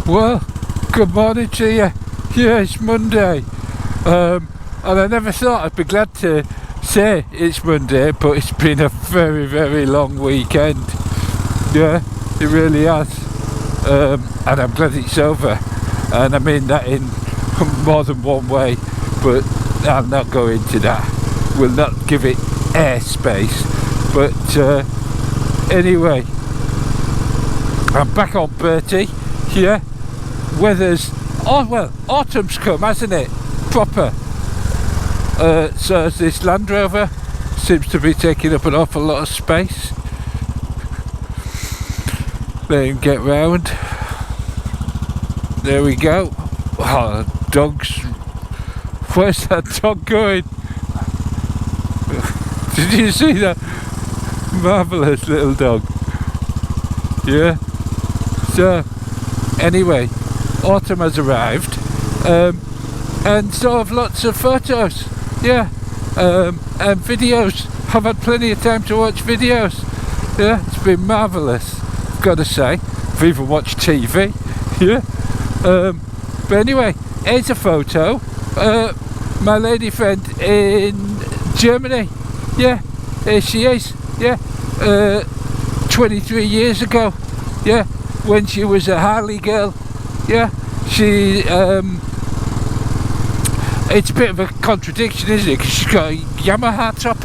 Well, good morning to you. Yeah, it's Monday. And I never thought I'd be glad to say it's Monday, but it's been a very, very long weekend. Yeah, it really has. And I'm glad it's over. And I mean that in more than one way, but I'll not go into that. We'll not give it airspace. But anyway, I'm back on Bertie. Yeah, weather's autumn's come, hasn't it? Proper. So as this Land Rover seems to be taking up an awful lot of space. Let him get round. There we go. Oh, dogs. Where's that dog going? Did you see that? Marvellous little dog. Yeah. So, anyway, autumn has arrived. And so have lots of photos. Yeah. And videos. I've had plenty of time to watch videos. Yeah, it's been marvellous, I've got to say. I've even watched TV. Yeah. But anyway, here's a photo. My lady friend in Germany. Yeah, here she is. Yeah, 23 years ago. Yeah, when she was a Harley girl. Yeah, she. It's a bit of a contradiction, isn't it? Because she's got a Yamaha top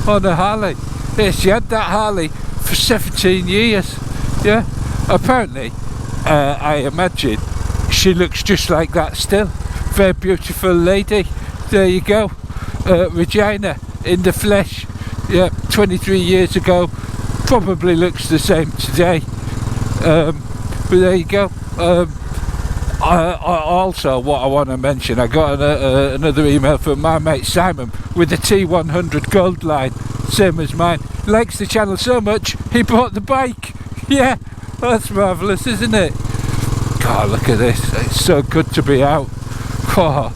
on a Harley. Yeah, she had that Harley for 17 years. Yeah, apparently, I imagine she looks just like that still. Very beautiful lady. There you go. Regina in the flesh. Yeah, 23 years ago. Probably looks the same today. But there you go. Also, what I want to mention, I got another email from my mate Simon with the T100 Gold line, same as mine. Likes the channel so much, he bought the bike. Yeah, that's marvellous, isn't it? God, look at this. It's so good to be out. Oh,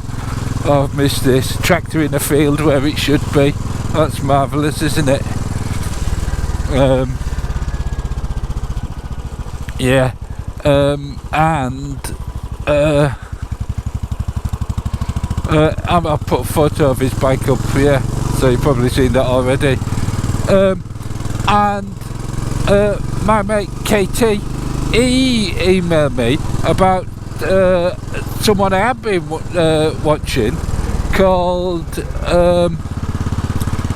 I've missed this. Tractor in a field where it should be. That's marvellous, isn't it? Yeah. And I'll put a photo of his bike up here, so you've probably seen that already. And my mate KT, he emailed me about someone I have been watching called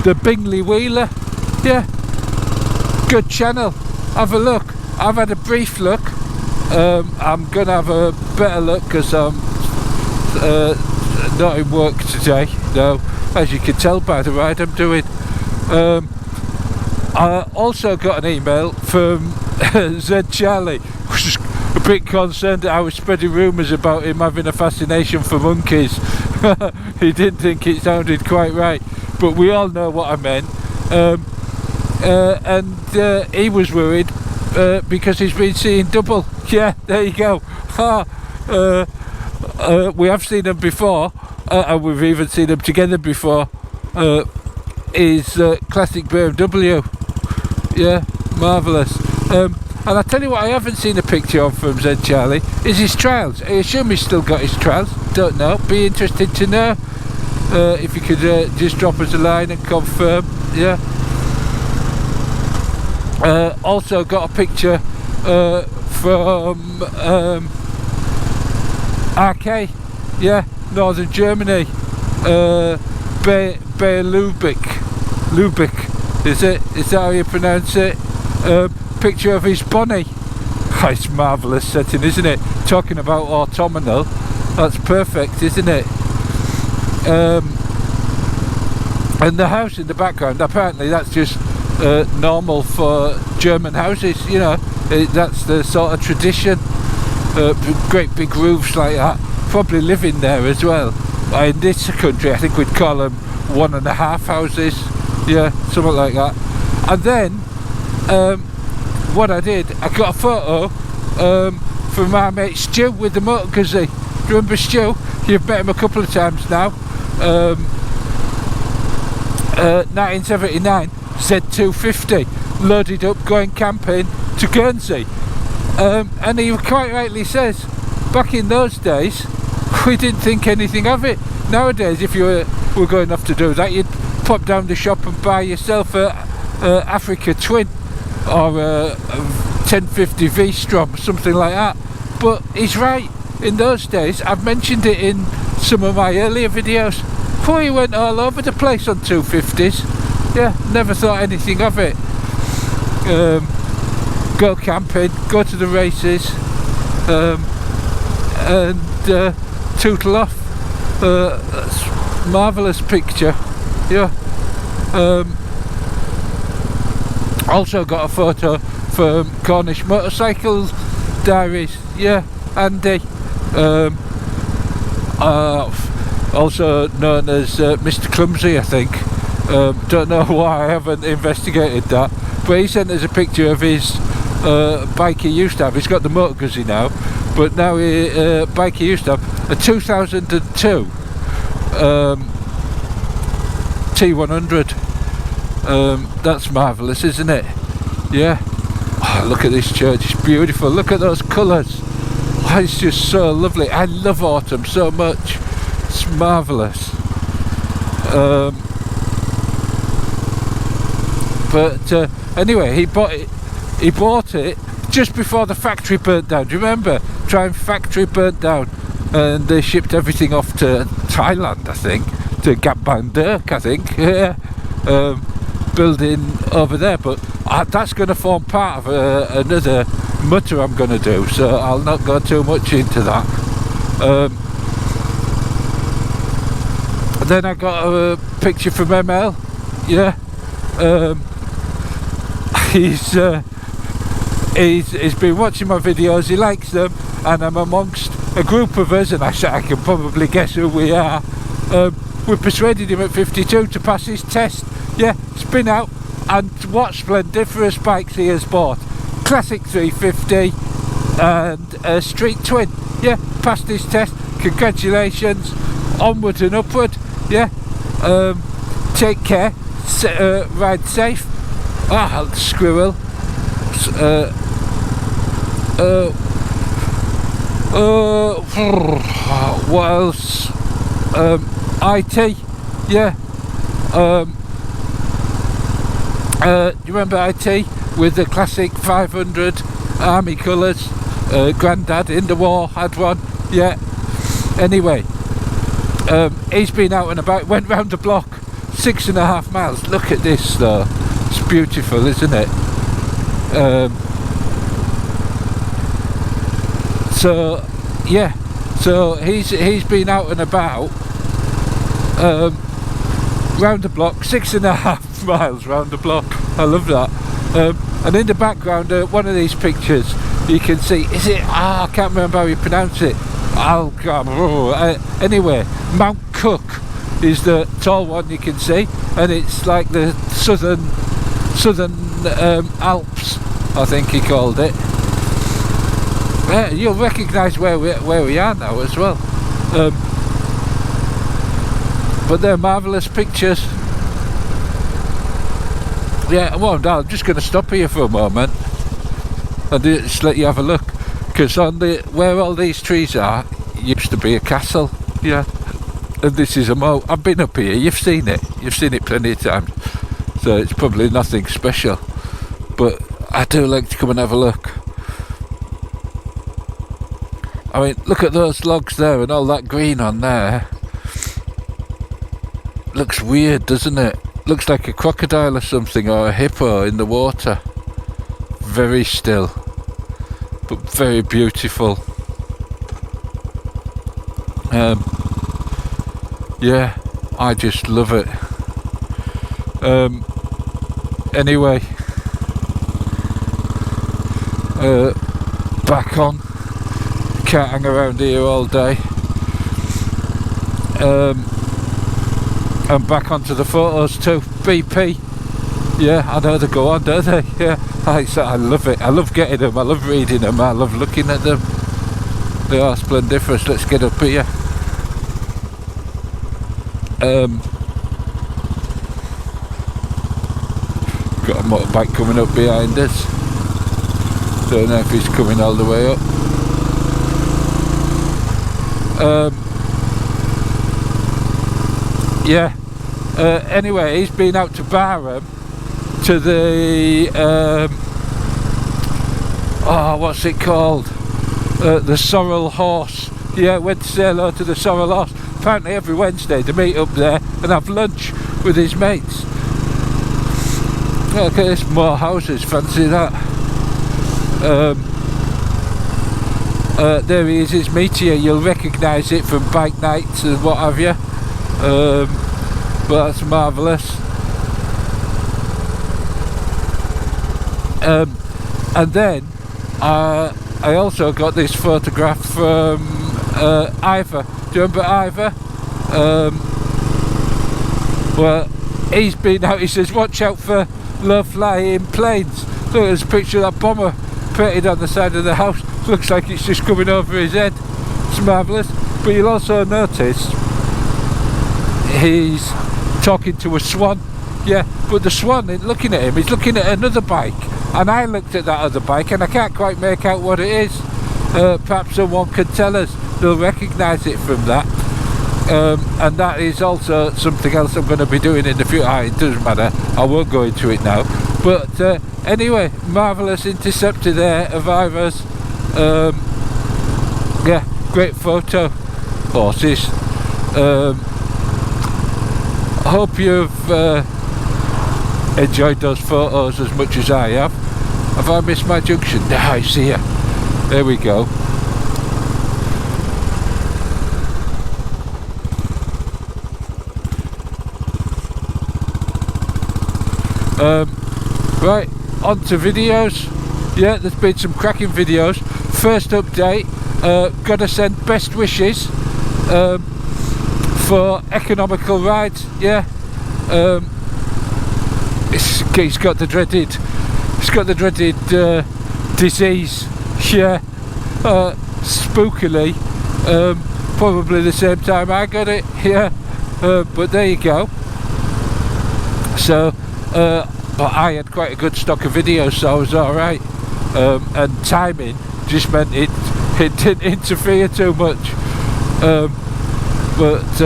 the Bingley Wheeler. Yeah, good channel. Have a look. I've had a brief look. I'm gonna have a better look because I'm not in work today. No, as you can tell by the ride I'm doing. I also got an email from Z Charlie, which is a bit concerned that I was spreading rumours about him having a fascination for monkeys. He didn't think it sounded quite right, but we all know what I meant. And he was worried because he's been seeing double. Yeah, there you go. We have seen them before, and we've even seen them together before. Is classic BMW. Yeah, marvellous. And I tell you what I haven't seen a picture of from Z Charlie is his trials. I assume he's still got his trials. Don't know. Be interested to know. If you could just drop us a line and confirm. Yeah. Also got a picture from RK. Yeah, northern Germany. Lübeck, is it? Is that how you pronounce it? Picture of his Bonnie. Oh, it's marvellous setting, isn't it? Talking about autumnal, that's perfect, isn't it? And the house in the background, apparently that's just normal for German houses, you know. That's the sort of tradition. Great big roofs like that. Probably living there as well. In this country I think we'd call them 1.5 houses. Yeah, something like that. And then what I did, I got a photo from my mate Stu with the Motor Guzzi. Do you remember Stu? You've met him a couple of times now. 1979 Z250 loaded up going camping to Guernsey. And he quite rightly says, back in those days, we didn't think anything of it. Nowadays, if you were going off to do that, you'd pop down the shop and buy yourself a Africa Twin or a 1050 V-Strom, something like that. But he's right. In those days, I've mentioned it in some of my earlier videos, we went all over the place on 250s. Yeah, never thought anything of it. Go camping, go to the races, and tootle off. That's a marvellous picture. Yeah. Also got a photo from Cornish Motorcycle Diaries. Yeah, Andy. Also known as Mr. Clumsy, I think. Don't know why I haven't investigated that, but he sent us a picture of his bike he used to have. He's got the Motor Guzzi now, but now bike he used to have, a 2002 T100. That's marvellous, isn't it? Yeah. Oh, look at this church, it's beautiful. Look at those colours. Oh, it's just so lovely. I love autumn so much. It's marvellous. But anyway, he bought it just before the factory burnt down. Do you remember? Triumph factory burnt down, and they shipped everything off to Thailand, I think, to Gapbangdurk, I think. Yeah, building over there. But that's going to form part of another Mutter I'm going to do, so I'll not go too much into that. Then I got a picture from ML. Yeah. He's been watching my videos, he likes them, and I'm amongst a group of us, and I can probably guess who we are. We persuaded him at 52 to pass his test. Yeah, spin out, and what splendiferous bikes he has bought. Classic 350 and a Street Twin. Yeah, passed his test. Congratulations, onward and upward. Yeah, take care, ride safe. Ah, squirrel. What else? IT. Yeah. Do you remember IT with the classic 500 army colours? Grandad in the war had one. Yeah. Anyway, he's been out and about. Went round the block, 6.5 miles. Look at this though. It's beautiful, isn't it? So yeah, so he's been out and about round the block, 6.5 miles round the block. I love that. And in the background, one of these pictures, you can see, is it? I can't remember how you pronounce it. Oh God. Anyway, Mount Cook is the tall one you can see, and it's like the southern Alps, I think he called it. Yeah, you'll recognise where we are now as well. But they're marvellous pictures. Yeah, well, I'm just going to stop here for a moment and just let you have a look, because on where all these trees are used to be a castle. Yeah, and this is a moat. I've been up here. You've seen it plenty of times. So it's probably nothing special, but I do like to come and have a look. I mean, look at those logs there and all that green on there. Looks weird, doesn't it? Looks like a crocodile or something, or a hippo in the water. Very still, but very beautiful. Yeah, I just love it. Anyway, back on. Can't hang around here all day. And back onto the photos too. BP. Yeah, I know they go on, don't they? Yeah, I love it. I love getting them. I love reading them. I love looking at them. They are splendiferous. Let's get up here. Got a motorbike coming up behind us. Don't know if he's coming all the way up. Yeah. Anyway, he's been out to Barham to the what's it called? The Sorrel Horse. Yeah, went to say hello to the Sorrel Horse. Apparently every Wednesday they meet up there and have lunch with his mates. Look at this, more houses, fancy that. There he is, his Meteor. You'll recognise it from bike nights and what have you. But that's marvellous. And then I also got this photograph from Ivor. Do you remember Ivor? Well, he's been out. He says, watch out for low-flying planes. Look, there's a picture of that bomber painted on the side of the house. Looks like it's just coming over his head. It's marvellous. But you'll also notice he's talking to a swan. Yeah, but the swan isn't looking at him. He's looking at another bike. And I looked at that other bike and I can't quite make out what it is. Perhaps someone could tell us. They'll recognise it from that. And that is also something else I'm going to be doing in the future. It doesn't matter, I won't go into it now. But anyway, marvellous interceptor there of Ivor's. Yeah, great photo. Horses. I hope you've enjoyed those photos as much as I have. Have I missed my junction? Ah, I see ya. There we go. Right, on to videos. Yeah, there's been some cracking videos. First update, gotta send best wishes for economical rides. Yeah, he's got the dreaded disease. Yeah, spookily, probably the same time I got it. Yeah, but there you go. So but I had quite a good stock of videos, so I was alright. And timing just meant it didn't interfere too much. But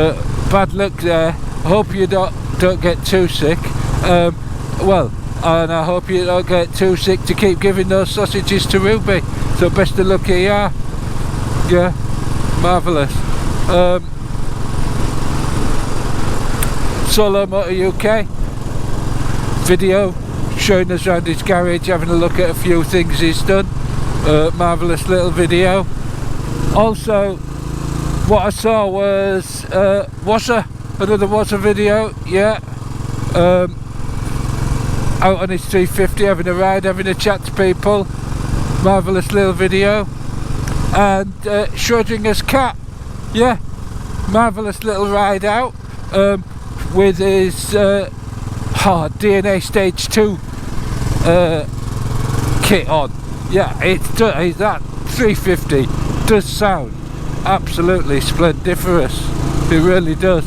bad luck there. Hope you don't get too sick. Well, and I hope you don't get too sick to keep giving those sausages to Ruby. So best of luck here. Yeah, marvellous. Solo Motor UK video showing us around his garage, having a look at a few things he's done. Marvellous little video. Also, what I saw was Woza, another Woza video. Yeah, out on his 350, having a ride, having a chat to people. Marvellous little video. And Schroedinger's cat. Yeah, marvellous little ride out with his DNA Stage 2 kit on. Yeah, that 350 does sound absolutely splendiferous. It really does.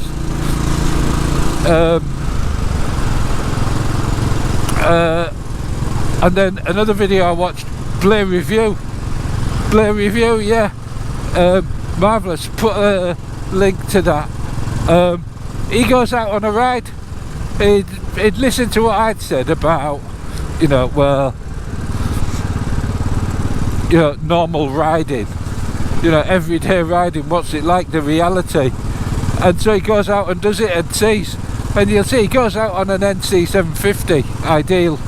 And then another video I watched, Bleary View. Bleary View, yeah. Marvellous. Put a link to that. He goes out on a ride. He'd listened to what I'd said about, normal riding, everyday riding, what's it like, the reality. And so he goes out and does it and sees, and you'll see he goes out on an NC 750, ideal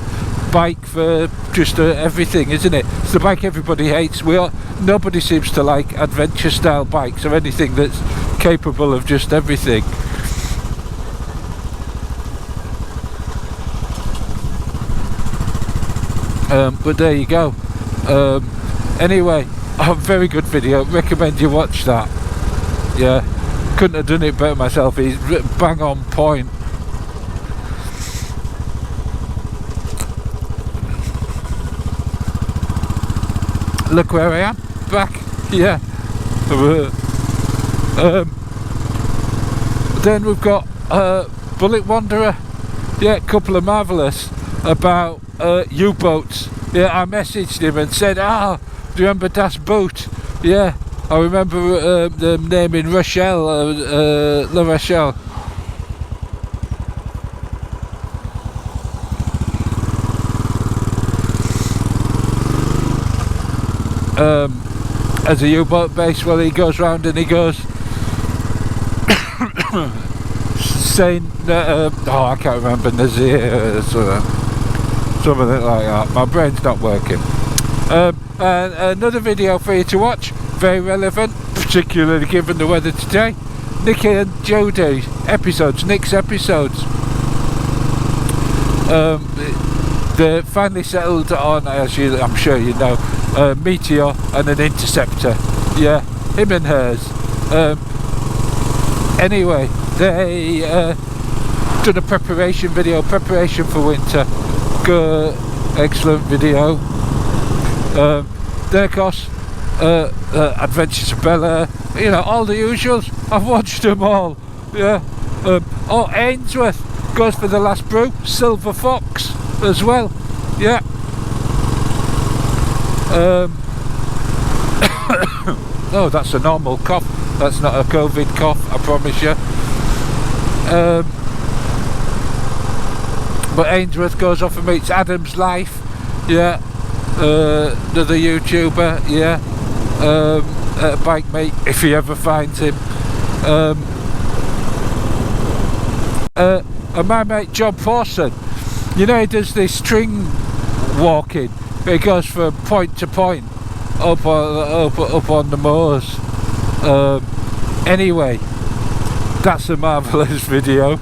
bike for just everything, isn't it? It's the bike everybody hates. Nobody seems to like adventure style bikes or anything that's capable of just everything. But there you go. Anyway, a very good video. Recommend you watch that. Yeah, couldn't have done it better myself. He's bang on point. Look where I am, back. Yeah. Then we've got Bullet Wanderer. Yeah, a couple of marvellous about U-boats. Yeah, I messaged him and said, do you remember Das Boot? Yeah, I remember the name in Rochelle, La Rochelle. As a U-boat base. Well, he goes round and he goes saying I can't remember, Nazir, something like that. My brain's not working. And another video for you to watch, very relevant, particularly given the weather today. Nicky and Jodie's episodes, Nick's episodes. They finally settled on, as I'm sure you know, a Meteor and an Interceptor. Yeah, him and hers. Anyway, they done a preparation video, preparation for winter. Good, excellent video. Then of course, Adventures of Bella, you know, all the usuals. I've watched them all. Yeah. Ainsworth goes for the last brew, Silver Fox as well. Yeah. Oh, that's a normal cough. That's not a COVID cough, I promise you. But Ainsworth goes off and meets Adam's Life. Yeah. Another YouTuber. Yeah. Bike mate, if he ever finds him. And my mate John Pawson, you know, he does this string walking. He goes from point to point up on the moors. Anyway, that's a marvellous video.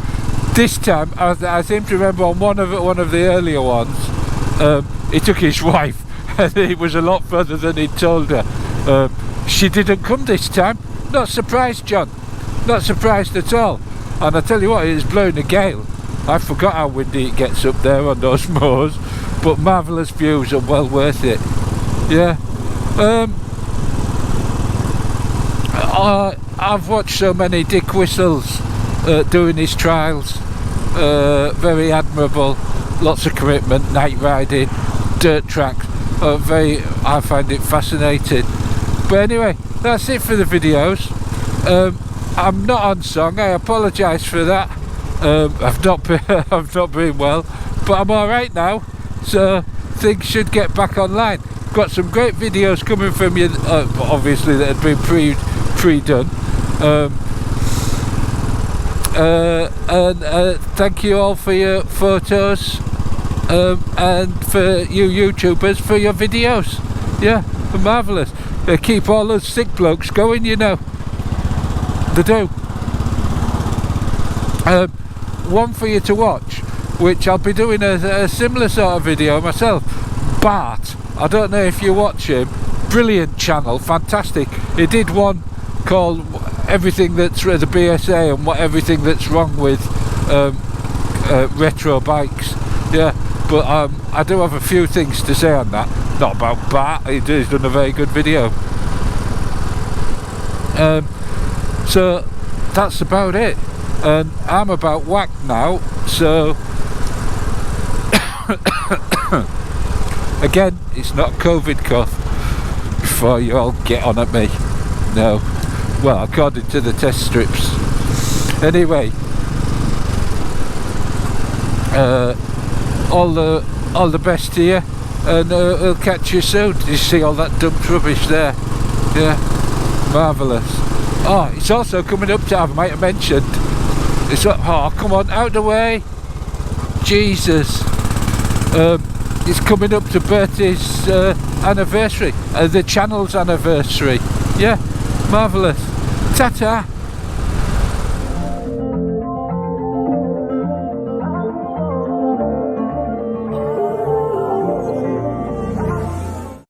This time, I seem to remember on one of the earlier ones, he took his wife, and it was a lot further than he'd told her. She didn't come this time. Not surprised, John. Not surprised at all. And I tell you what, it was blowing a gale. I forgot how windy it gets up there on those moors, but marvellous views and well worth it. Yeah. I've watched so many Dick Whistles doing his trials. Very admirable. Lots of commitment, night riding, dirt tracks. I find it fascinating. But anyway, that's it for the videos. I'm not on song. I apologise for that. I've not been well, but I'm all right now. So things should get back online. Got some great videos coming from you, obviously, that had been pre-done. And thank you all for your photos, and for you YouTubers for your videos. Yeah, marvellous. They keep all those sick blokes going, you know. They do. One for you to watch, which I'll be doing a similar sort of video myself. Bart, I don't know if you watch him. Brilliant channel, fantastic. He did one called Everything That's the BSA and everything that's wrong with retro bikes. Yeah, but I do have a few things to say on that. Not about Bart. He's done a very good video. So that's about it. And I'm about whacked now, so again, it's not COVID cough before you all get on at me. No, well, according to the test strips. Anyway, all the best to you, and we'll catch you soon. You see all that dumped rubbish there? Yeah, marvellous. Oh, it's also coming up to, I might have mentioned, it's oh, come on, out the way, Jesus. It's coming up to Bertie's anniversary, the channel's anniversary. Yeah, marvellous. Ta-ta.